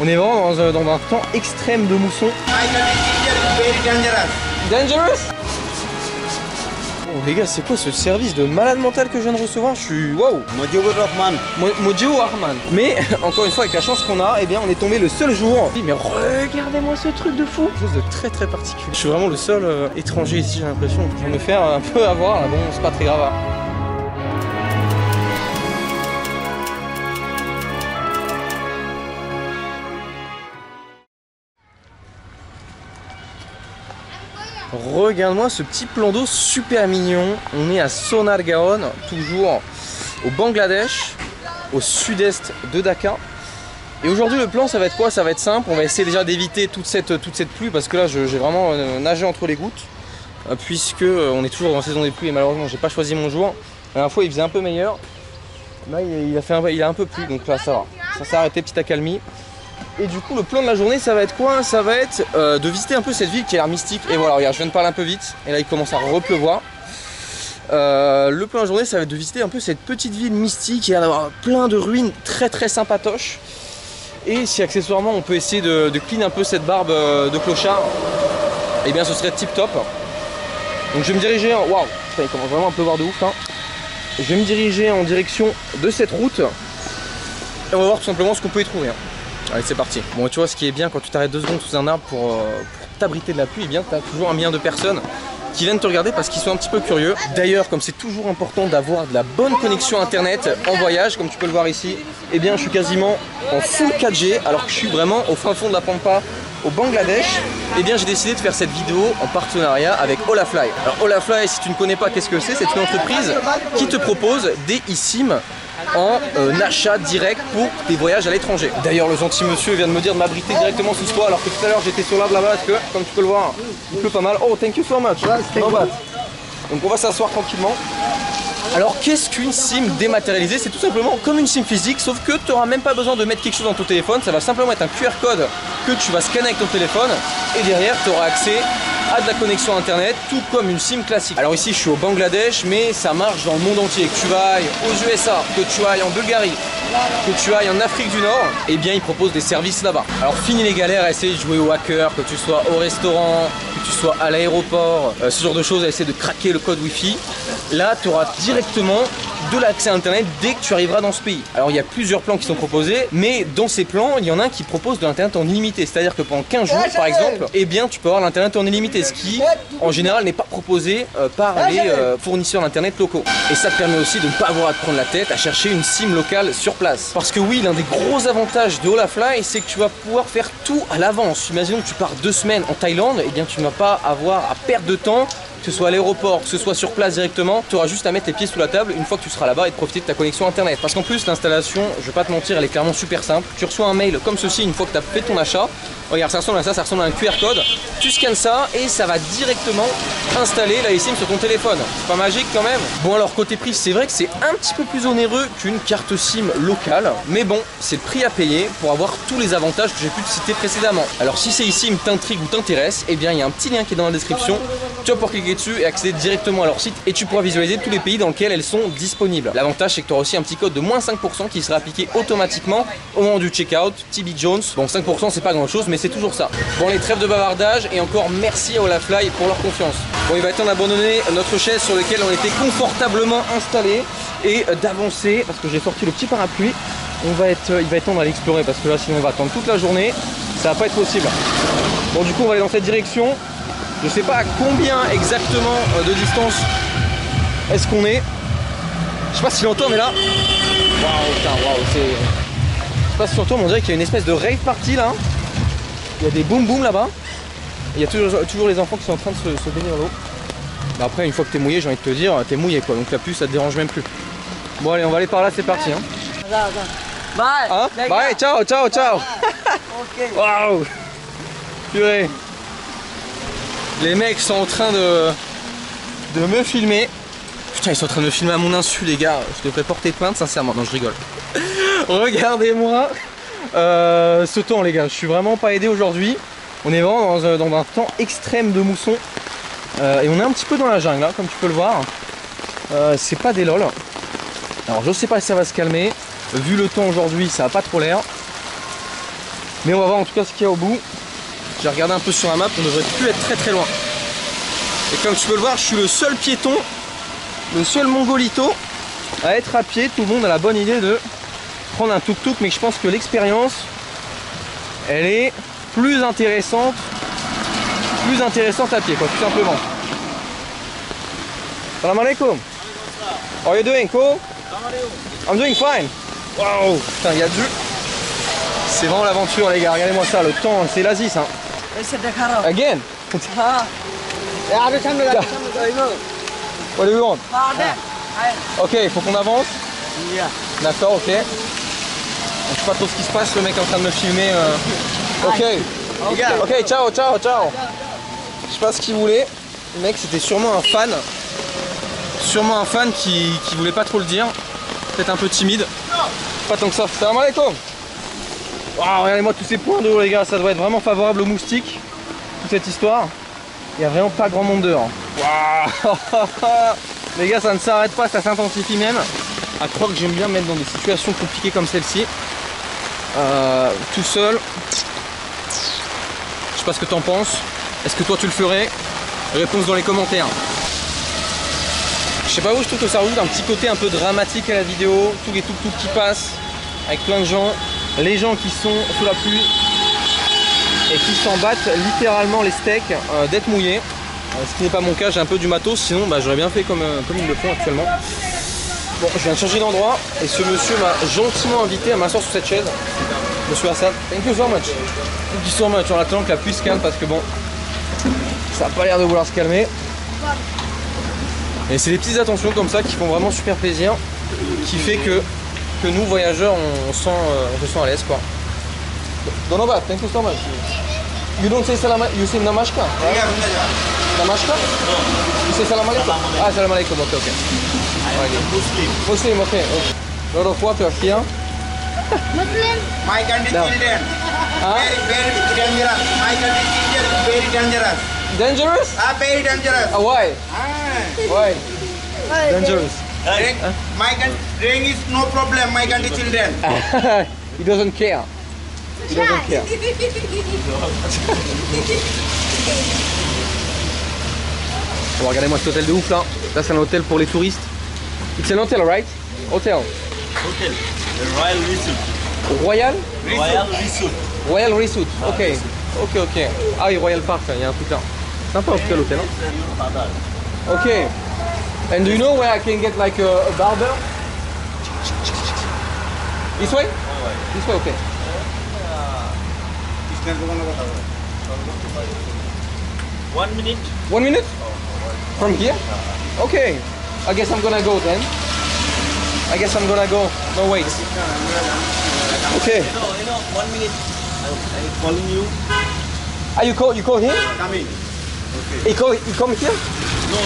On est vraiment dans un temps extrême de mousson. Dangerous. Oh les gars, c'est quoi ce service de malade mental que je viens de recevoir? Je suis waouh. Mojibur Rahman. Mais encore une fois, avec la chance qu'on a, eh bien on est tombé le seul jour. Mais regardez-moi ce truc de fou. Quelque chose de très très particulier. Je suis vraiment le seul étranger ici, j'ai l'impression. Je vais me faire un peu avoir. Bon, c'est pas très grave. Hein. Regarde-moi ce petit plan d'eau super mignon. On est à Sonargaon, toujours au Bangladesh, au sud-est de Dhaka. Et aujourd'hui le plan ça va être quoi? Ça va être simple, on va essayer déjà d'éviter toute cette pluie parce que là j'ai vraiment nagé entre les gouttes. Puisque on est toujours dans la saison des pluies et malheureusement j'ai pas choisi mon jour. La dernière fois il faisait un peu meilleur. Là il a un peu plu, donc là ça va. Ça s'est arrêté petit accalmie. Et du coup le plan de la journée ça va être quoi? Ça va être de visiter un peu cette ville qui a l'air mystique. Et voilà, regarde, je viens de parler un peu vite et là il commence à repleuvoir. Le plan de la journée ça va être de visiter un peu cette petite ville mystique. Il y a d'avoir plein de ruines très très sympatoches. Et si accessoirement on peut essayer de clean un peu cette barbe de clochard, et bien ce serait tip top. Donc je vais me diriger en... Waouh, il commence vraiment à pleuvoir de ouf hein. Je vais me diriger en direction de cette route. Et on va voir tout simplement ce qu'on peut y trouver hein. Allez c'est parti. Bon tu vois ce qui est bien quand tu t'arrêtes 2 secondes sous un arbre pour t'abriter de la pluie, et bien tu as toujours un million de personnes qui viennent te regarder parce qu'ils sont un petit peu curieux. D'ailleurs comme c'est toujours important d'avoir de la bonne connexion internet en voyage, comme tu peux le voir ici, et bien je suis quasiment en full 4G alors que je suis vraiment au fin fond de la pampa au Bangladesh. Et bien j'ai décidé de faire cette vidéo en partenariat avec Holafly. Alors Holafly, si tu ne connais pas qu'est-ce que c'est une entreprise qui te propose des eSIM en achat direct pour tes voyages à l'étranger. D'ailleurs le gentil monsieur vient de me dire de m'abriter directement sous ce toit alors que tout à l'heure j'étais sur l'arbre là-bas parce que comme tu peux le voir il pleut pas mal. Oh thank you so much. No bad. Donc on va s'asseoir tranquillement. Alors qu'est-ce qu'une SIM dématérialisée? C'est tout simplement comme une SIM physique, sauf que tu n'auras même pas besoin de mettre quelque chose dans ton téléphone. Ça va simplement être un QR code que tu vas scanner avec ton téléphone et derrière tu auras accès à de la connexion internet, tout comme une SIM classique. Alors ici je suis au Bangladesh, mais ça marche dans le monde entier. Que tu ailles aux USA, que tu ailles en Bulgarie, que tu ailles en Afrique du Nord, et bien ils proposent des services là-bas. Alors fini les galères à essayer de jouer au hacker, que tu sois au restaurant, que tu sois à l'aéroport, ce genre de choses, à essayer de craquer le code Wi-Fi. Là tu auras directement de l'accès à internet dès que tu arriveras dans ce pays. Alors il y a plusieurs plans qui sont proposés, mais dans ces plans il y en a un qui propose de l'internet en illimité, c'est-à-dire que pendant 15 jours par exemple, eh bien tu peux avoir l'internet en illimité, ce qui en général n'est pas proposé par les fournisseurs d'internet locaux. Et ça te permet aussi de ne pas avoir à te prendre la tête à chercher une SIM locale sur place. Parce que oui, l'un des gros avantages de Holafly, c'est que tu vas pouvoir faire tout à l'avance. Imaginons que tu pars 2 semaines en Thaïlande, et bien tu ne vas pas avoir à perdre de temps, que ce soit à l'aéroport, que ce soit sur place directement. Tu auras juste à mettre les pieds sous la table une fois que tu seras là-bas et de profiter de ta connexion internet. Parce qu'en plus l'installation, je vais pas te mentir, elle est clairement super simple. Tu reçois un mail comme ceci une fois que tu as fait ton achat. Regarde, ça ressemble à ça, ça ressemble à un QR code. Tu scannes ça et ça va directement installer la eSIM sur ton téléphone. C'est pas magique quand même? Bon alors côté prix, c'est vrai que c'est un petit peu plus onéreux qu'une carte SIM locale. Mais bon, c'est le prix à payer pour avoir tous les avantages que j'ai pu te citer précédemment. Alors si ces eSIM t'intrigue ou t'intéresse, eh bien il y a un petit lien qui est dans la description. Tu vas pouvoir cliquer dessus et accéder directement à leur site et tu pourras visualiser tous les pays dans lesquels elles sont disponibles. L'avantage c'est que tu auras aussi un petit code de moins 5% qui sera appliqué automatiquement au moment du checkout. TB Jones. Bon 5% c'est pas grand chose mais c'est toujours ça. Bon les trêves de bavardage et encore merci à Holafly pour leur confiance. Bon il va être temps d'abandonner notre chaise sur laquelle on était confortablement installé et d'avancer parce que j'ai sorti le petit parapluie. Il va être temps d'aller explorer parce que là sinon on va attendre toute la journée. Ça va pas être possible. Bon du coup on va aller dans cette direction. Je sais pas à combien exactement de distance est-ce qu'on est. Je sais pas si l'entend mais là. Waouh putain waouh c'est. Je sais pas si l'entend mais on dirait qu'il y a une espèce de rave party là. Il y a des boum boum là-bas. Il y a toujours les enfants qui sont en train de se baigner dans l'eau. Bah après une fois que t'es mouillé j'ai envie de te dire t'es mouillé quoi donc la pluie ça te dérange même plus. Bon allez on va aller par là c'est parti hein. Bye. Hein bye ciao ciao ciao. Ok. Waouh. Purée. Les mecs sont en train de me filmer. Putain, ils sont en train de me filmer à mon insu, les gars. Je devrais porter plainte, sincèrement. Non, je rigole. Regardez-moi ce temps, les gars. Je suis vraiment pas aidé aujourd'hui. On est vraiment dans un temps extrême de mousson. Et on est un petit peu dans la jungle, hein, comme tu peux le voir. C'est pas des lol. Alors, je sais pas si ça va se calmer. Vu le temps aujourd'hui, ça a pas trop l'air. Mais on va voir en tout cas ce qu'il y a au bout. J'ai regardé un peu sur la map, on devrait plus être très loin. Et comme tu peux le voir, je suis le seul piéton, le seul mongolito à être à pied. Tout le monde a la bonne idée de prendre un tuk-tuk, mais je pense que l'expérience, elle est plus intéressante à pied, quoi, tout simplement. Salam alaikum. How are you doing? Cool? I'm doing fine. Wow, putain, il y a du... C'est vraiment l'aventure, les gars. Regardez-moi ça, le temps, c'est l'Asie, ça. Again? What do you want? Ok, il faut qu'on avance. D'accord, ok. Je sais pas trop ce qui se passe, le mec est en train de me filmer. Ok. Ok, ciao, ciao, ciao. Je sais pas ce qu'il voulait. Le mec, c'était sûrement un fan. Sûrement un fan qui voulait pas trop le dire. Peut-être un peu timide. Pas tant que ça. Salam alaikum. Waouh, regardez-moi tous ces points d'eau, les gars. Ça doit être vraiment favorable aux moustiques. Toute cette histoire. Il n'y a vraiment pas grand monde dehors. Waouh. Les gars, ça ne s'arrête pas, ça s'intensifie même. À croire que j'aime bien me mettre dans des situations compliquées comme celle-ci. Tout seul. Je sais pas ce que t'en penses. Est-ce que toi tu le ferais? Réponse dans les commentaires. Je sais pas où, je trouve que ça rajoute un petit côté un peu dramatique à la vidéo. Tous les tuk-tuk qui passent avec plein de gens. Les gens qui sont sous la pluie et qui s'en battent littéralement les steaks d'être mouillés. Ce qui n'est pas mon cas, j'ai un peu du matos, sinon bah, j'aurais bien fait comme ils le font actuellement. Bon, je viens de changer d'endroit et ce monsieur m'a gentiment invité à m'asseoir sur cette chaise. Monsieur Hassan, thank you so much. Thank you so much, en attendant que la pluie se calme parce que bon, ça n'a pas l'air de vouloir se calmer. Et c'est des petites attentions comme ça qui font vraiment super plaisir, qui fait que nous voyageurs on se sent à l'aise quoi. Donobat, thank you so much. You don't say salam, you say namashka, right? Yeah, Namashka? no. You say salam alaikum? Ah, salam alaikum, okay, okay. I am Muslim. Muslim, okay. Lot of water here. Muslim. My country No. children. Huh? Very dangerous. My country children very dangerous. Dangerous? Very dangerous. Why? Why? Dangerous. Drink, my country drink is no problem. My country children. He doesn't care. He doesn't care. Bon, regardez-moi cet hôtel de ouf là. Là c'est un hôtel pour les touristes. It's an hotel, right? Hotel. Hotel, the Royal Resort. Royal? Royal Resort. Royal Resort. Ok. Ok, ok. Ah oui, Royal Park, il y a un truc là. Sympa en tout cas l'hôtel. Hein? Ok. And do you know where I can get like a barber? This way? This way, okay. One minute. 1 minute? From here? Okay. I guess I'm gonna go then. I guess I'm gonna go. No wait. Okay. You know, 1 minute. I'm calling you. Ah, you call him? Coming. He come here? No.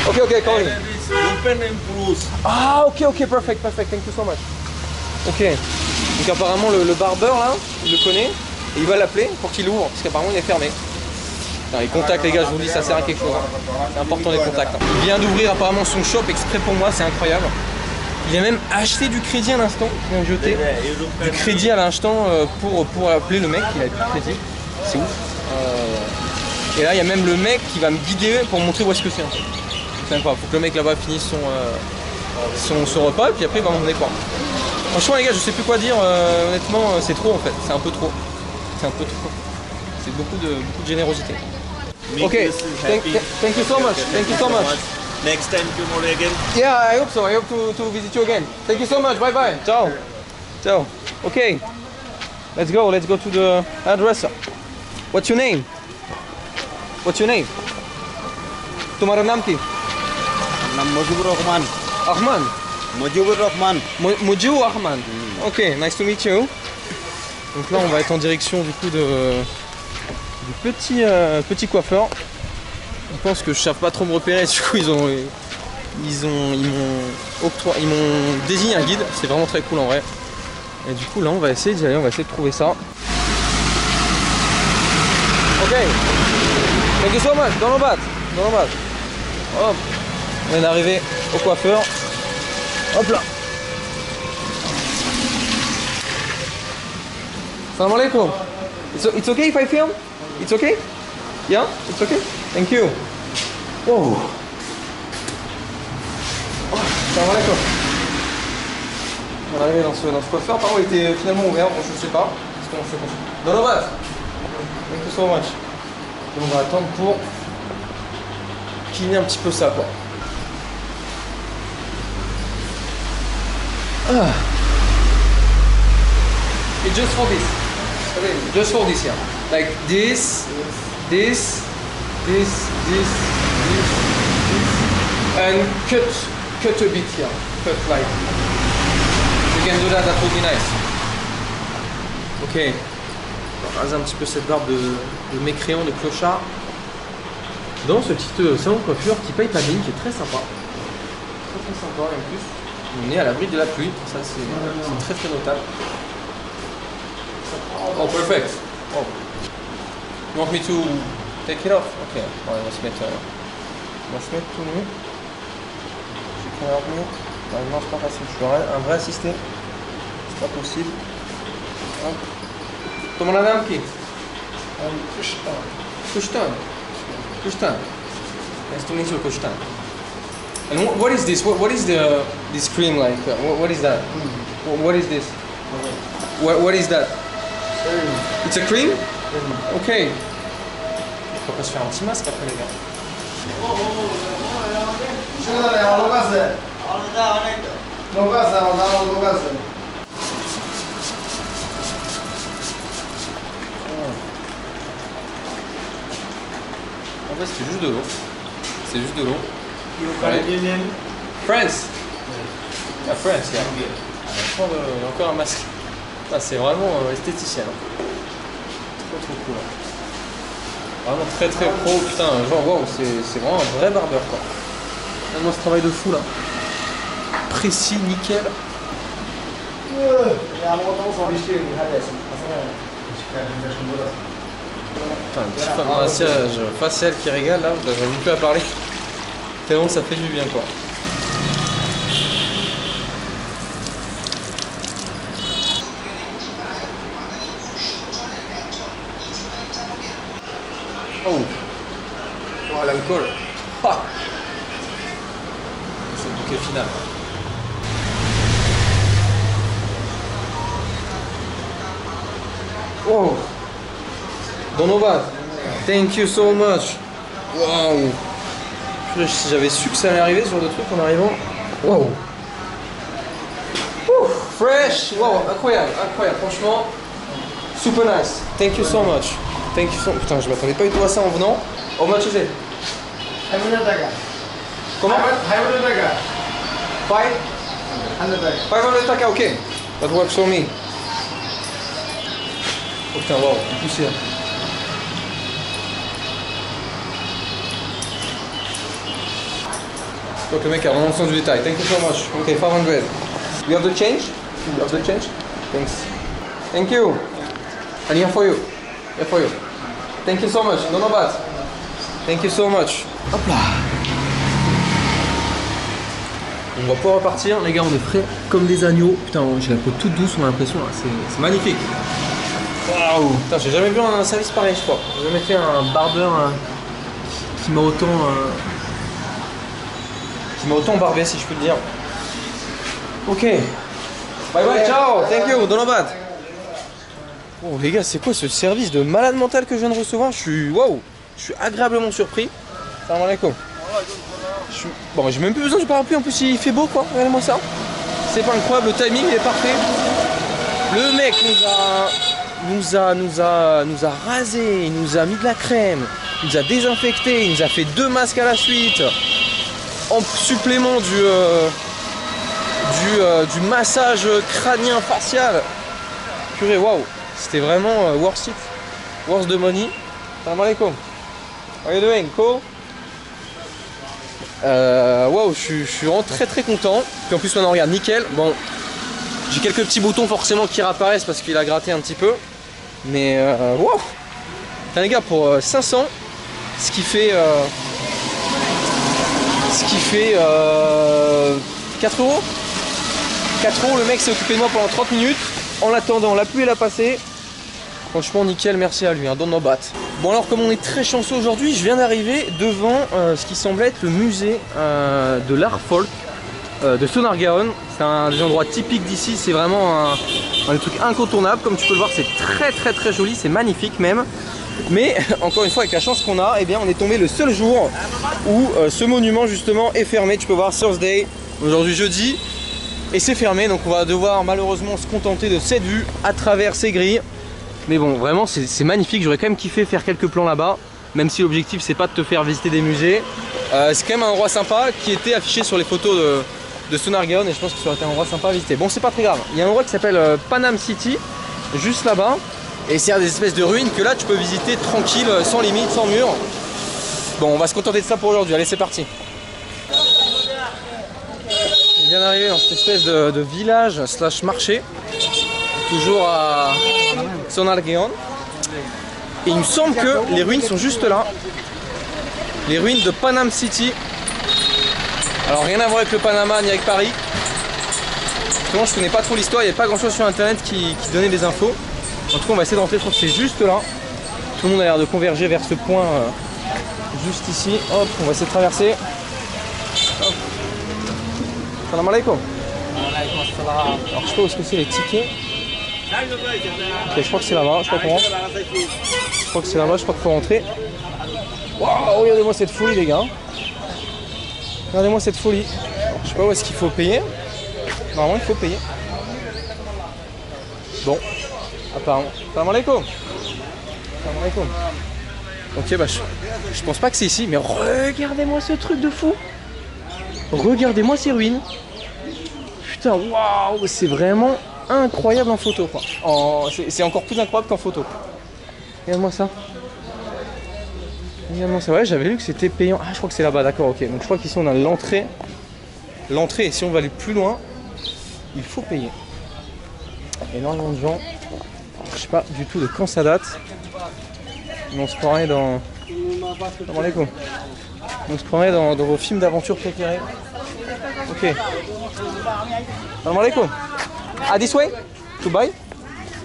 Okay, okay, call him. It's open and close. Ah, ok, ok, perfect, perfect. Thank you so much. Ok. Donc apparemment le barbeur là, il le connaît et il va l'appeler pour qu'il ouvre parce qu'apparemment il est fermé. Non, les contacts les gars, je vous dis ça sert à quelque chose. Hein. C'est important les contacts. Hein. Il vient d'ouvrir apparemment son shop exprès pour moi, c'est incroyable. Il a même acheté du crédit à l'instant, il vient de jeter du crédit à l'instant pour appeler le mec, il a plus de crédit. C'est ouf. Et là il y a même le mec qui va me guider pour me montrer où est-ce que c'est. Hein. C'est incroyable, faut que le mec là-bas finisse son repas et puis après il va m'emmener quoi. Franchement les gars, je sais plus quoi dire, honnêtement c'est trop en fait, c'est un peu trop. C'est un peu trop. C'est beaucoup de générosité. Make Okay, us thank you so much. Thank you so much. Next time tomorrow again. Yeah, I hope so. I hope to visit you again. Thank you so much. Bye bye. Ciao. Ciao. Okay. Let's go to the hairdresser. What's your name? What's your name? तुम्हारा नाम क्या? Nam Mujibur Rahman. Ahman. Mujibur Rahman. Mujibur Rahman. Ok, nice to meet you. Donc là on va être en direction du coup du petit coiffeur. Je pense que je ne sais pas trop me repérer, du coup ils m'ont désigné un guide, c'est vraiment très cool en vrai. Et du coup là on va essayer d'y aller, on va essayer de trouver ça. Ok. Thank you so much, dans le bas. Hop. On est arrivé au coiffeur. Hop là. Salam alaikum. It's okay if I film? It's okay? Yeah? It's okay? Thank you. Wow. Oh, salam alaikum. On est arrivé dans ce coiffeur. Apparemment, il était finalement ouvert. Bon, je ne sais pas. Parce qu'on se confie. Dans le bas. Thank you so much. Et on va attendre pour cleaner un petit peu ça, quoi. Ah. It's just for this. Okay, just for this, yeah. Like this, this, and cut a bit here. Cut like. You can do that. That would be nice. Ok. On va raser un petit peu cette barbe de mécréant, de clochard. Dans ce petit salon de coiffure qui paye pas bien, qui est très sympa. Très sympa et en plus. On est à l'abri de la pluie, ça c'est très très notable. Oh, perfect. Oh. You want me to take it off? Ok, on va se mettre tout nu. Tu peux me. Non, c'est pas facile, je suis un vrai assisté. C'est pas possible. Comment la dame qui? Kushtan. Nice to meet you, Kushtan. And what is this? What is this cream like? What is that? What is this? What is that? It's a cream? Ok. On va pas se faire un petit masque après les gars. En fait c'est juste de l'eau. C'est juste de l'eau. Ouais. France. Ah, France, yeah. Il y a encore un masque. Ah, c'est vraiment esthéticien. Trop cool. Vraiment très pro. Putain, genre waouh, c'est vraiment un vrai barbeur quoi. Regarde-moi ce travail de fou là. Précis, nickel. Putain, un petit peu de massage facial qui régale là, j'avais même plus à parler. Tellement ça fait du bien quoi. Oh, l'alcool. Ah. C'est le bouquet final. Wow. Donovan, thank you so much. Wow. Si j'avais su que ça allait arriver ce genre de truc en arrivant. Wow. Fresh. Wow, incroyable, franchement. Super nice. Thank you so much. Thank you so much. Putain, je m'attendais pas du tout à ça en venant. How much is it? 500 taka. Comment? 500 taka. 500 taka, ok. That works for me. Oh putain, wow, une poussière. Donc le mec a vraiment le sens du détail. Thank you so much. Ok, 500. You have the change? You have the change? Thanks. Thank you. And here for you. Here for you. Thank you so much. No bad. Thank you so much. Hop là. On va pouvoir repartir. Les gars, on est frais comme des agneaux. Putain, j'ai la peau toute douce, on a l'impression. C'est magnifique. Waouh. Putain, j'ai jamais vu un service pareil, je crois. J'ai jamais fait un barbeur qui m'a autant... qui m'a autant barbé, si je peux te dire. Ok. Bye bye, ciao. Thank you. Don't bad. Oh les gars, c'est quoi ce service de malade mental que je viens de recevoir? Je suis agréablement surpris. Salam alaikum. Bon, j'ai même plus besoin du parapluie, en plus il fait beau quoi, regardez-moi ça. C'est pas incroyable, le timing il est parfait. Le mec nous a rasé, il nous a mis de la crème, il nous a désinfecté, il nous a fait 2 masques à la suite. En supplément du massage crânien facial. Purée, waouh. C'était vraiment worth it, worth the money. Salam alaikum. How are you doing? Cool. Waouh, je suis vraiment très content. Puis en plus maintenant regarde, nickel. Bon, j'ai quelques petits boutons forcément qui réapparaissent parce qu'il a gratté un petit peu. Mais waouh. Putain les gars, pour 500, ce qui fait 4 euros. 4 euros, le mec s'est occupé de moi pendant 30 minutes. En attendant, la pluie elle a passé. Franchement nickel, merci à lui, don't no bat. Bon alors comme on est très chanceux aujourd'hui, je viens d'arriver devant ce qui semble être le musée de l'art folk de Sonargaon. C'est un des endroits typiques d'ici, c'est vraiment un des trucs incontournables. Comme tu peux le voir, c'est très joli, c'est magnifique même. Mais encore une fois, avec la chance qu'on a, eh bien, on est tombé le seul jour où ce monument justement est fermé. Tu peux voir Thursday, aujourd'hui jeudi, et c'est fermé. Donc on va devoir malheureusement se contenter de cette vue à travers ces grilles. Mais bon, vraiment c'est magnifique. J'aurais quand même kiffé faire quelques plans là-bas, même si l'objectif c'est pas de te faire visiter des musées. C'est quand même un endroit sympa qui était affiché sur les photos de Sonargaon, et je pense que ça aurait été un endroit sympa à visiter. Bon, c'est pas très grave. Il y a un endroit qui s'appelle Panam City, juste là-bas. Et c'est des espèces de ruines que là tu peux visiter tranquille, sans limite, sans mur. Bon, on va se contenter de ça pour aujourd'hui. Allez, c'est parti. On vient d'arriver dans cette espèce de village slash marché, toujours à Sonargaon. Et il me semble que les ruines sont juste là. Les ruines de Panam City. Alors rien à voir avec le Panama ni avec Paris. Justement, je connais pas trop l'histoire, il n'y a pas grand chose sur internet qui donnait des infos. En tout cas, on va essayer d'entrer, je crois que c'est juste là. Tout le monde a l'air de converger vers ce point juste ici. Hop, on va essayer de traverser. Hop. Salam alaikum. Alors, je sais pas où est-ce que c'est les tickets. Ok, je crois que c'est là-bas, je crois qu'on rentre. Je crois que c'est là-bas, je crois qu'il faut rentrer. Waouh, regardez-moi cette folie, les gars. Regardez-moi cette folie. Alors, je sais pas où est-ce qu'il faut payer. Normalement, il faut payer. Bon. Apparemment. Salam alaikum. Salam alaikum. Ok, bah je pense pas que c'est ici, mais regardez-moi ce truc de fou. Regardez-moi ces ruines. Putain, waouh, c'est vraiment incroyable en photo, quoi. C'est encore plus incroyable qu'en photo. Regarde-moi ça. Regarde-moi ça. Ouais, j'avais vu que c'était payant. Ah, je crois que c'est là-bas, d'accord, ok. Donc je crois qu'ici on a l'entrée. L'entrée, et si on va aller plus loin, il faut payer. Énormément de gens. Je sais pas du tout de quand ça date, mais on se croirait dans... On se croirait dans vos films d'aventure préférés. Ok. Salam alaikum. Ah, this way? To buy?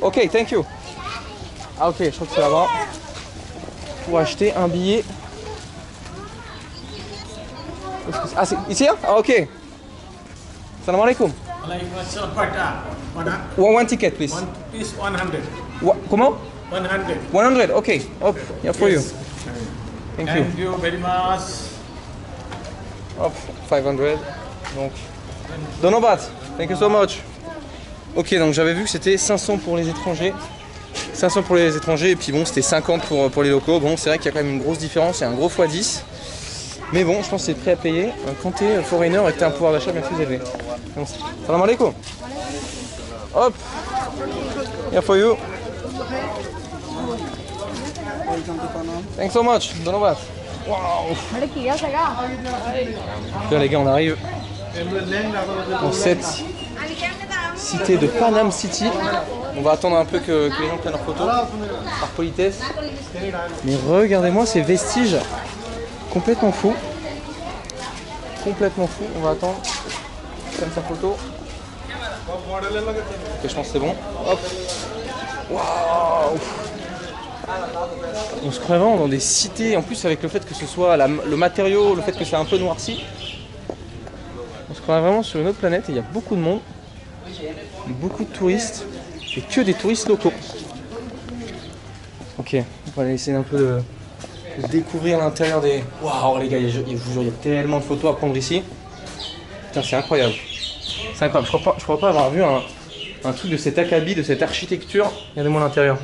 Ok, thank you. Ah ok, je crois que c'est là-bas. Pour acheter un billet. Ah, c'est ici? Ah ok. Salam alaikum. One ticket, please. One piece 100. Comment? 100. 100, okay. Hop, yeah, for you. Thank you. Thank you very much. Hop, 500. Donc, Donobat, thank you so much. Ok, donc j'avais vu que c'était 500 pour les étrangers. 500 pour les étrangers, et puis bon, c'était 50 pour les locaux. Bon, c'est vrai qu'il y a quand même une grosse différence, il y a un gros x10. Mais bon, je pense que c'est prêt à payer quand tu es foreigner et que tu as un pouvoir d'achat bien plus élevé. Salam alaikum. Hop. Yeah, for you. Thanks so much. Donobat. Waouh. Là, les gars, on arrive dans cette cité de Panam City. On va attendre un peu que les gens prennent leurs photos par politesse. Mais regardez-moi ces vestiges complètement fous. Complètement fou. On va attendre. Prenne sa photo. Ok, je pense que c'est bon. Hop. Waouh. On se croit vraiment dans des cités, en plus avec le fait que ce soit le matériau, le fait que c'est un peu noirci. On se croit vraiment sur une autre planète et il y a beaucoup de monde, beaucoup de touristes et que des touristes locaux. Ok, on va aller essayer un peu de découvrir l'intérieur des... Waouh les gars, je vous jure, il y a tellement de photos à prendre ici. Putain, c'est incroyable. C'est incroyable, je crois pas avoir vu un truc de cet acabit, de cette architecture. Regardez-moi l'intérieur.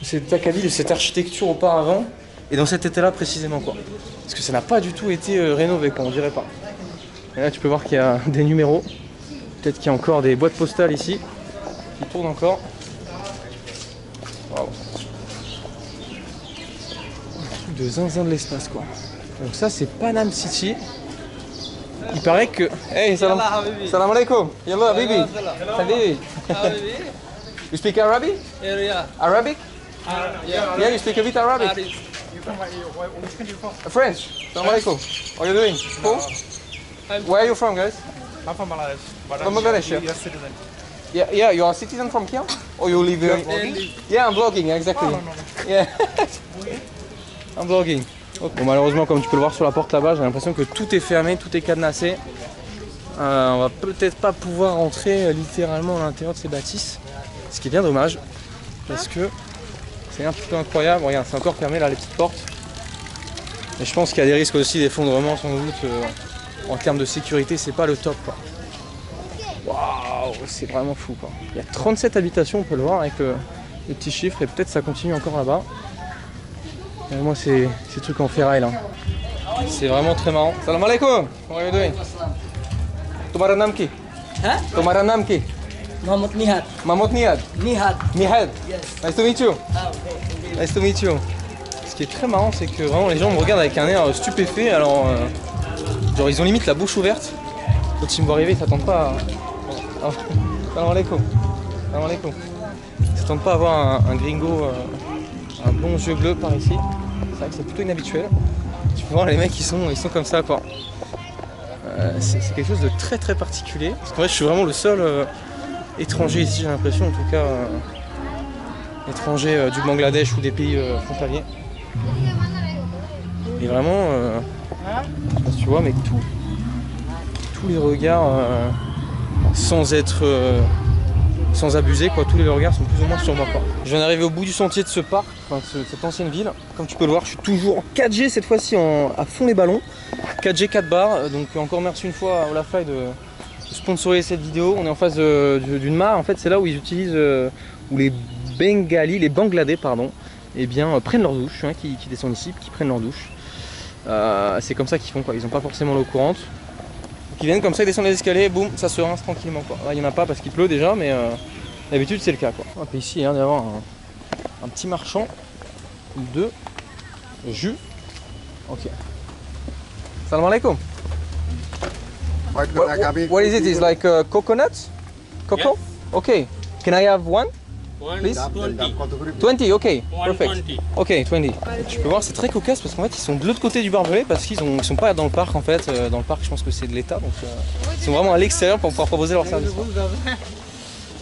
Cet acabit, de cette architecture auparavant, et dans cet état-là précisément, quoi. Parce que ça n'a pas du tout été rénové, quoi, on dirait pas. Et là, tu peux voir qu'il y a des numéros. Peut-être qu'il y a encore des boîtes postales ici, qui tournent encore. Waouh. Un truc de zinzin de l'espace, quoi. Donc ça, c'est Panam City. Il paraît que... Hey, salam alaikum. Yallah, baby. Habibi. You speak Arabic? Yeah. Arabic? Yeah. You speak a bit Arabic? French. Salam alaikum. How are you doing? Cool? Where are you from, guys? I'm from Bangladesh. But From Bangladesh, yeah. US citizen. Yeah, you're a citizen from here? Or you live here? Yeah, I'm vlogging, exactly. Yeah. I'm vlogging. Bon, malheureusement, comme tu peux le voir sur la porte là-bas, j'ai l'impression que tout est fermé, tout est cadenassé. On va peut-être pas pouvoir rentrer littéralement à l'intérieur de ces bâtisses, ce qui est bien dommage, parce que c'est un petit peu incroyable. Regarde, c'est encore fermé là, les petites portes. Et je pense qu'il y a des risques aussi d'effondrement sans doute. En termes de sécurité, c'est pas le top, quoi. Waouh, c'est vraiment fou, quoi. Il y a 37 habitations, on peut le voir avec le petit chiffre, et peut-être ça continue encore là-bas. Et moi, c'est ces trucs en ferraille là. C'est vraiment très marrant. Salam alaikum. How are you doing? Tomara nam ki? Huh? Tomara nam ki? Mahmoud Nihad. Mahmoud Nihad. Nihad. Nihad. Yes. Nice to meet you. Ah, okay. Nice to meet you. Ce qui est très marrant, c'est que vraiment les gens me regardent avec un air stupéfait. Alors, genre ils ont limite la bouche ouverte. Quand ils me voient arriver, ils s'attendent pas à... Salam alaikum. Salam alaikum. Ils s'attendent pas à avoir un gringo, un bon yeux bleus par ici. C'est vrai que c'est plutôt inhabituel. Tu peux voir les mecs, ils sont comme ça, quoi. C'est quelque chose de très très particulier. Parce qu'en fait, je suis vraiment le seul étranger ici, j'ai l'impression, en tout cas, étranger du Bangladesh ou des pays frontaliers. Et vraiment, je sais pas si tu vois, mais tous les regards, sans être, sans abuser, quoi, tous les regards sont plus ou moins sur moi, quoi. Je viens d'arriver au bout du sentier de ce parc, enfin, de cette ancienne ville. Comme tu peux le voir, je suis toujours en 4G cette fois-ci, à fond les ballons. 4G 4 bars, donc encore merci une fois à Olafly de sponsoriser cette vidéo. On est en face d'une mare, en fait c'est là où ils utilisent, où les Bengalis, les Bangladais pardon, eh bien prennent leur douche, hein, qui descendent ici, qui prennent leur douche. C'est comme ça qu'ils font, quoi. Ils n'ont pas forcément l'eau courante. Donc ils viennent comme ça, ils descendent les escaliers, boum, ça se rince tranquillement, quoi. Là il n'y en a pas parce qu'il pleut déjà, mais d'habitude c'est le cas, quoi. On va ici hein, d'avoir un petit marchand de jus. Ok. Salam alaikum. What is it? It's like coconut? Cocoa? Yes. Okay. Can I have one? Please? 20, ok. Perfect. Ok, 20. Tu peux voir, c'est très cocasse parce qu'en fait, ils sont de l'autre côté du barbelé parce qu'ils sont pas dans le parc en fait. Dans le parc, je pense que c'est de l'État, donc ils sont vraiment à l'extérieur pour pouvoir proposer leur service.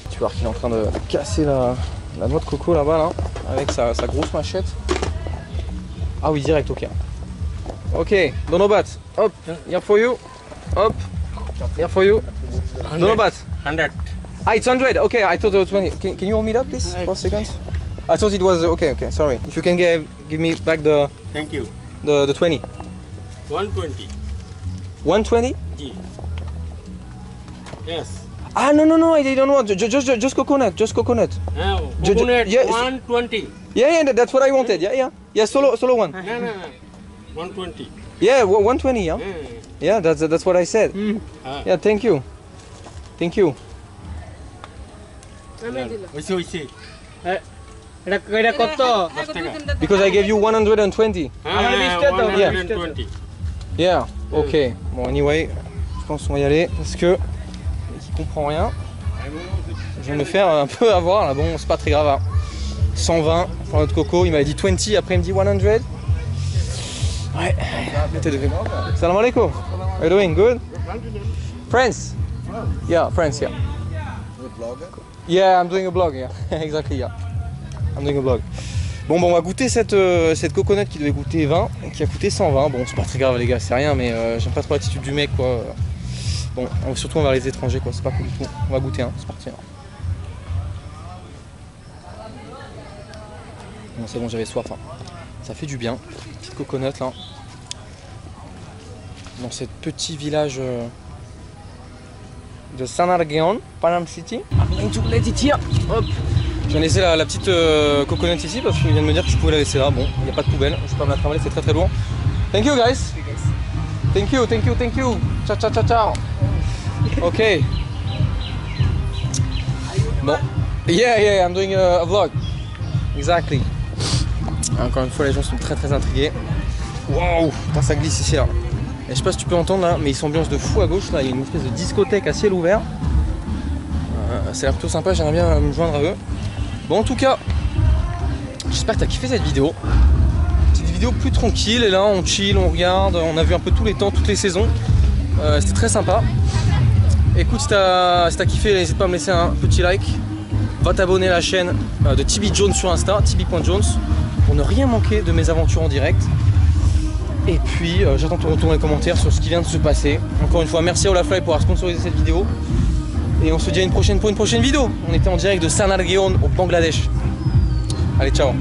Tu vois qu'il est en train de casser la noix de coco là-bas, là, avec sa grosse machette. Ah oui, direct, ok. Ok, Donobat, hop, here for you. Hop, here for you. Donobat. 100. Ah, it's 100. Okay, I thought it was 20. Can you hold me that, please, for a second? I thought it was okay. Sorry. If you can give me back the Thank you. the 20. 120. 120? Yes. Ah no, I don't want. Just coconut. Just coconut. Coconut yes. 120. Yeah, that's what I wanted. Yeah. Solo one. No. 120. Yeah, 120. Yeah. Yeah, that's what I said. Yeah, thank you. ওইসে এটা কত? Because I gave you 120. Yeah. 120. Yeah. Ok. Bon, anyway, je pense qu'on va y aller parce que il comprend rien. Je vais me faire un peu avoir là. Bon, c'est pas très grave. Hein. 120 pour notre coco. Il m'avait dit 20. Après, il me dit 100. Ouais. Salam alaikum. How are you doing? Good? Friends? Yeah, friends, yeah. Yeah, I'm doing a blog, yeah. Exactly, yeah. I'm doing a blog. Bon, on va goûter cette coconut qui devait coûter 20, qui a coûté 120. Bon, c'est pas très grave les gars, c'est rien, mais j'aime pas trop l'attitude du mec, quoi. Bon, surtout envers les étrangers, quoi, c'est pas cool du tout. On va goûter, hein, c'est parti. Hein. Bon, c'est bon, j'avais soif, hein. Ça fait du bien. Petite coconut, là. Dans ce petit village... de Sanargaon, Panam City. Hop. Je viens laisser la petite coconut ici parce qu'il vient de me dire que je pouvais la laisser là. Bon, il n'y a pas de poubelle, je peux pas me la trimballer, c'est très très lourd. Thank you guys. Thank you. Ciao. Ok. Bon. Yeah, I'm doing a vlog. Exactly. Encore une fois, les gens sont très très intrigués. Waouh, ça glisse ici là. Et je sais pas si tu peux entendre là, mais ils s'ambiancent de fou à gauche là, il y a une espèce de discothèque à ciel ouvert. Ça a l'air plutôt sympa, j'aimerais bien me joindre à eux. Bon en tout cas, j'espère que tu as kiffé cette vidéo. Petite vidéo plus tranquille, et là on chill, on regarde, on a vu un peu tous les temps, toutes les saisons. C'était très sympa. écoute, si t'as kiffé, n'hésite pas à me laisser un petit like. Va t'abonner à la chaîne de Tibi Jones sur Insta, tibi.jones, pour ne rien manquer de mes aventures en direct. Et puis j'attends ton retour dans les commentaires sur ce qui vient de se passer. Encore une fois, merci à Olafly pour avoir sponsorisé cette vidéo. Et on se dit à une prochaine pour une prochaine vidéo. On était en direct de Sonargaon au Bangladesh. Allez, ciao.